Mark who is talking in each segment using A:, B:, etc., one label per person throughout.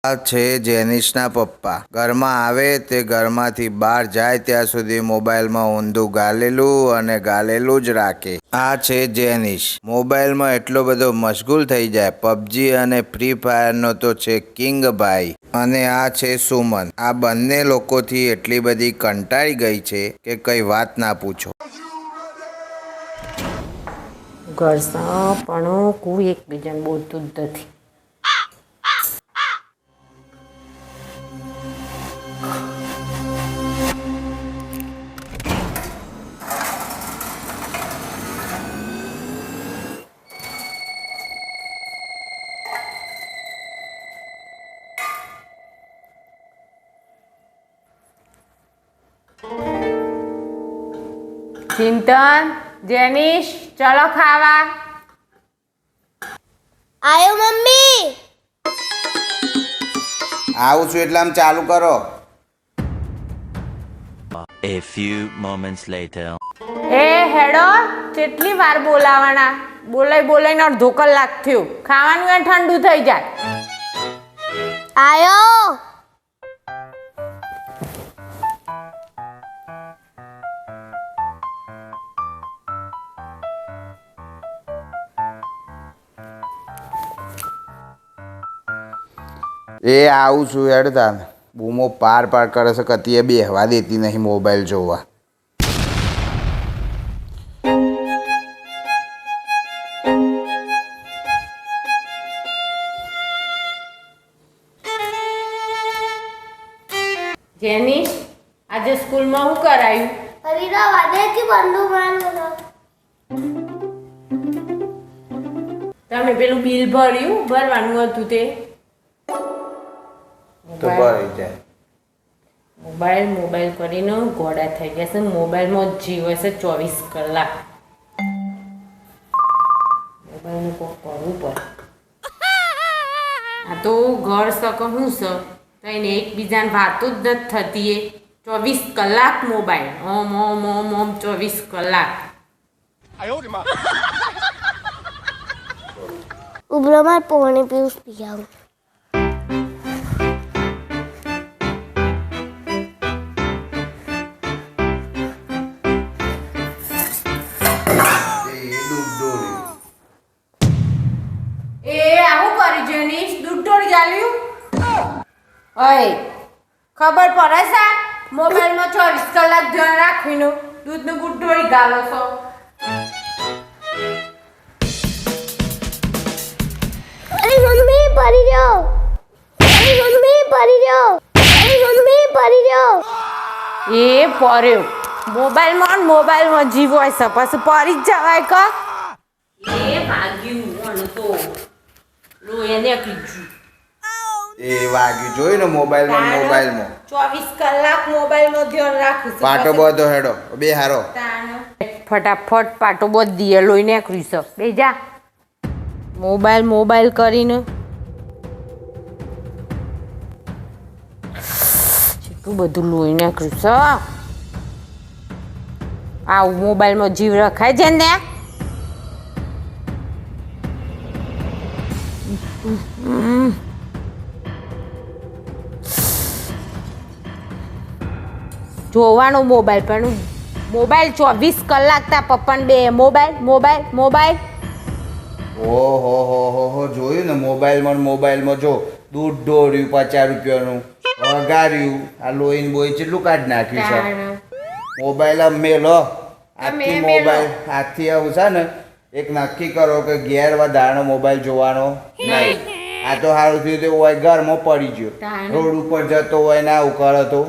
A: આ છે જેનિશના પપ્પા. ઘરમાં આવે તે ઘરમાંથી બહાર જાય ત્યાં સુધી મોબાઈલમાં ઊંધું ગાલેલું અને ગાલેલું જ રાખે. આ છે જેનિશ. મોબાઈલમાં એટલો બધો મશગુલ થઈ જાય. પબજી અને ફ્રી ફાયરનો તો છે કિંગ ભાઈ. અને આ છે સુમન. આ બંને લોકોથી એટલી બધી કંટાળી ગઈ છે કે કઈ વાત ના પૂછો.
B: ઘરસા પણ કોઈ એકબીજાને બોલતું જ નથી. ચિંતન, જેનિશ, ચલો ખાવા.
C: આયો મમ્મી.
A: આવું છું એટલે આમ ચાલુ કરો.
D: A few moments later.
B: એ હેડો, કેટલી વાર બોલાવાના? બોલાઈને અડધો કલાક થયો. ખાવાનું એ ઠંડુ થઈ જાય.
C: આયો.
A: એ આવું છું હેડતા. બૂમો પાર કરે છે. કતીએ બેહવા દેતી નહીં મોબાઈલ જોવા.
B: જેનિશ, આજે સ્કૂલમાં શું કરાયું?
C: હરીરા વાદેથી બંદૂક મારવાનો.
B: તમે પેલું બિલ ભરવાનું હતું તે
A: તો ભરાઈ જાય.
B: મોબાઈલ કરીને ગોળા થઈ ગયા છે. મોબાઈલમાં જ જીવે છે 24 કલાક. મોબાઈલનું કોઈ કરવું પડે. આ તો ઘર સકમ શું છે તો એને એકબીજાને વાતો જ નથી થતી. એ 24 કલાક મોબાઈલ ઓમ 24 કલાક.
C: ઉભરામાં પાણી પીવું પી આવું.
B: ઓય, ખબર પડે છે મોબાઈલમાં 24 કલાક ધ્યાન રાખવીનું દૂધનું ગુડ્ડોળી ગાલો છો.
C: અરે મમ્મી પડી ગયો.
B: એ પડ્યો. મોબાઈલમાં જીવ હોય છે પછી પડી જ જવાય કા. એ ભાગ્યું અને તો લો એને કીધું.
A: એ વાગ્યું જોયું ને મોબાઈલમાં
B: 24 કલાક મોબાઈલમાં ધ્યાન રાખું છું.
A: પાટો બધો હેડો બે હારો.
B: ફટાફટ પાટો બધ દીએ લોહી નાખ્યું છે. બે જા મોબાઈલ કરીને કેટલું બધું લોહી નાખ્યું છે. આવું મોબાઈલમાં જીવ રખાય છે ને. જોવાનો મોબાઈલ પણ મોબાઈલ 24 કલાક તા પપ્પાને બે મોબાઈલ.
A: ઓહો જોયું ને મોબાઈલમાં જો દૂધ ઢોળ્યું 50 રૂપિયાનું વગાડ્યું. આ લોહીન બોઈ કેટલું કાઢ નાખ્યું છે. મોબાઈલ આમ મેલો હાથથી આવું છે ને એક નક્કી કરો કે ઘેર વધારાનો મોબાઈલ જોવાનો નહીં. આ તો સારું થયું તે હોય ઘરમાં પડી ગયો. રોડ ઉપર જતો હોય ને આવું કરો તો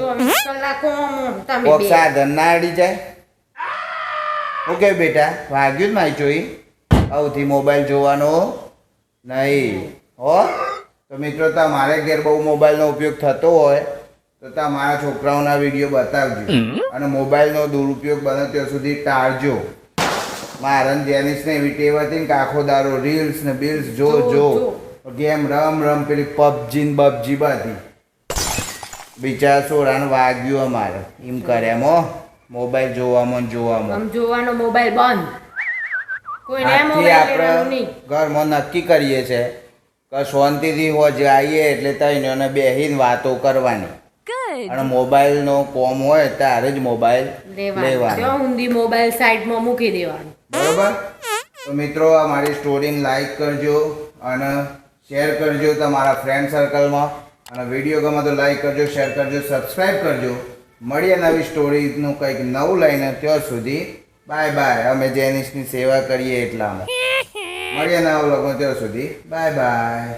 A: સાધન ના અડી જાય. ઓકે બેટા વાગ્યું જ મારી જોઈ. આવથી મોબાઈલ જોવાનો નહીં હો. તો મિત્રો તમારે ઘેર બહુ મોબાઈલનો ઉપયોગ થતો હોય તો તમારા છોકરાઓના વિડીયો બતાવજો અને મોબાઈલનો દુરુપયોગ બને ત્યાં સુધી ટાળજો. મારા જેનિસને એવી ટેવ હતી ને કે આખો દારો રીલ્સ ને બિલ્સ જો ગેમ રમ પેલી પબજી બધી. બિચારા છોરાને વાગ્યું અમારે એમ કરે એમ મોબાઈલ જોવામાં
B: જોવાનો મોબાઈલ બંધ. કોઈને
A: આજથી
B: મોબાઈલ
A: આપણે
B: લેવાનું નહીં.
A: ઘરમાં નક્કી કરીએ છે કે શાંતિથી હોજે આવીએ એટલે તઈને બેસીને વાતો કરવાની અને મોબાઈલનો કોમ હોય ત્યારે જ મોબાઈલ લેવાનો
B: ત્યાં ઊંધી મોબાઈલ સાઈડમાં મૂકી દેવાનું
A: બરોબર. તો મિત્રો આ મારી સ્ટોરીને લાઈક કરજો અને શેર કરજો તમારા ફ્રેન્ડ સર્કલમાં અને વિડીયો ગમે તો લાઈક કરજો, શેર કરજો, સબસ્ક્રાઈબ કરજો. મળીએ નવી સ્ટોરીનું કંઈક નવું લઈને. ત્યાં સુધી બાય બાય. અમે જેનિસની સેવા કરીએ એટલામાં મળીએ નવા વ્લોગમાં. ત્યાં સુધી બાય બાય.